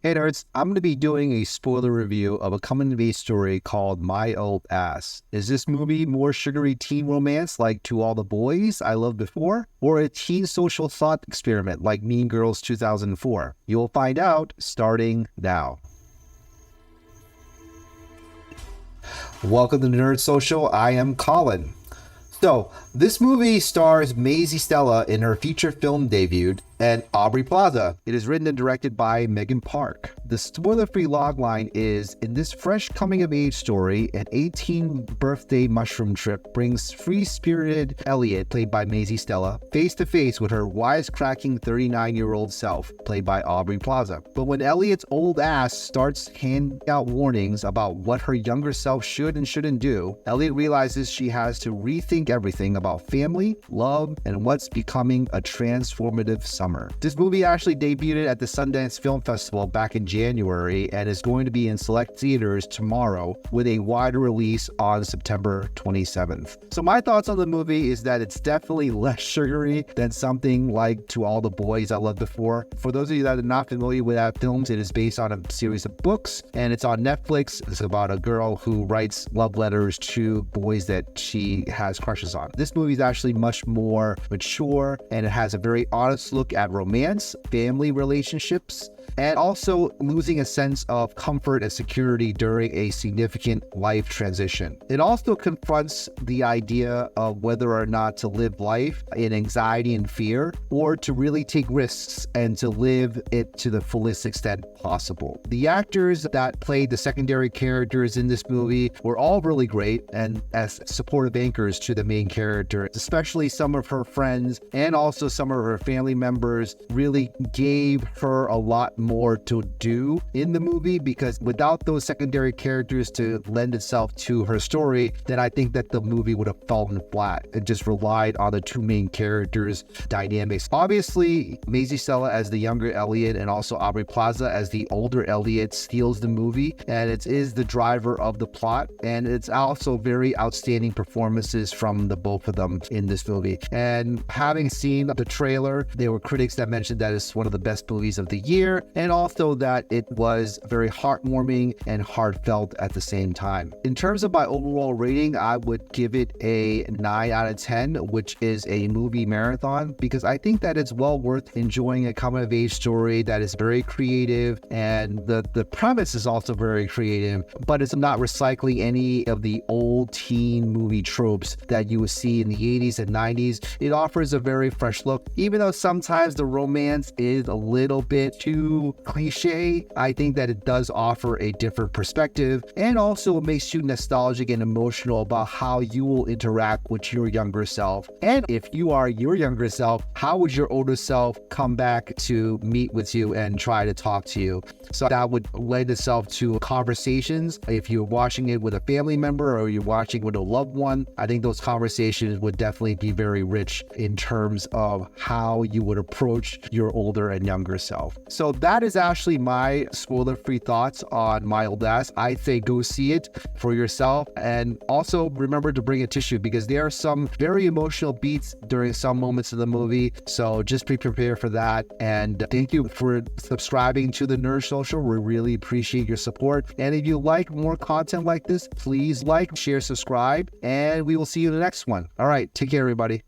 Hey nerds, I'm going to be doing a spoiler review of a coming-of-age story called My Old Ass. Is this movie more sugary teen romance like To All the Boys I Loved Before, or a teen social thought experiment like Mean Girls 2004? You'll find out starting now. Welcome to Nerd Social. I am Colin. So, this movie stars Maisie Stella in her feature film debut and Aubrey Plaza. It is written and directed by Megan Park. The spoiler-free logline is, in this fresh coming-of-age story, an 18th birthday mushroom trip brings free-spirited Elliot, played by Maisie Stella, face-to-face with her wisecracking 39-year-old self, played by Aubrey Plaza. But when Elliot's old ass starts handing out warnings about what her younger self should and shouldn't do, Elliot realizes she has to rethink everything about family, love, and what's becoming a transformative summer. This movie actually debuted at the Sundance Film Festival back in January and is going to be in select theaters tomorrow with a wider release on September 27th. So my thoughts on the movie is that it's definitely less sugary than something like To All the Boys I Loved Before. For those of you that are not familiar with that film, it is based on a series of books and it's on Netflix. It's about a girl who writes love letters to boys that she has crushes on. This movie is actually much more mature and it has a very honest look at romance, family relationships, and also losing a sense of comfort and security during a significant life transition. It also confronts the idea of whether or not to live life in anxiety and fear, or to really take risks and to live it to the fullest extent possible. The actors that played the secondary characters in this movie were all really great and as supportive anchors to the main character, especially some of her friends and also some of her family members really gave her a lot more to do in the movie, because without those secondary characters to lend itself to her story, then I think that the movie would have fallen flat. It just relied on the two main characters' dynamics. Obviously, Maisie Stella as the younger Elliot and also Aubrey Plaza as the older Elliot steals the movie, and it is the driver of the plot, and it's also very outstanding performances from the both of them in this movie. And having seen the trailer, there were critics that mentioned that it's one of the best movies of the year, and also that it was very heartwarming and heartfelt at the same time. In terms of my overall rating, I would give it a 9 out of 10, which is a movie marathon, because I think that it's well worth enjoying a coming-of-age story that is very creative, and the premise is also very creative, but it's not recycling any of the old teen movie tropes that you would see in the 80s and 90s. It offers a very fresh look, even though sometimes the romance is a little bit too cliche. I think that it does offer a different perspective, and also it makes you nostalgic and emotional about how you will interact with your younger self. And if you are your younger self, how would your older self come back to meet with you and try to talk to you? So that would lend itself to conversations. If you're watching it with a family member or you're watching with a loved one, I think those conversations would definitely be very rich in terms of how you would approach your older and younger self. So that is actually my spoiler-free thoughts on My Old Ass. I say go see it for yourself, and also remember to bring a tissue because there are some very emotional beats during some moments of the movie. So just be prepared for that. And thank you for subscribing to the Nerd Social. We really appreciate your support. And if you like more content like this, please like, share, subscribe, and we will see you in the next one. All right, take care, everybody.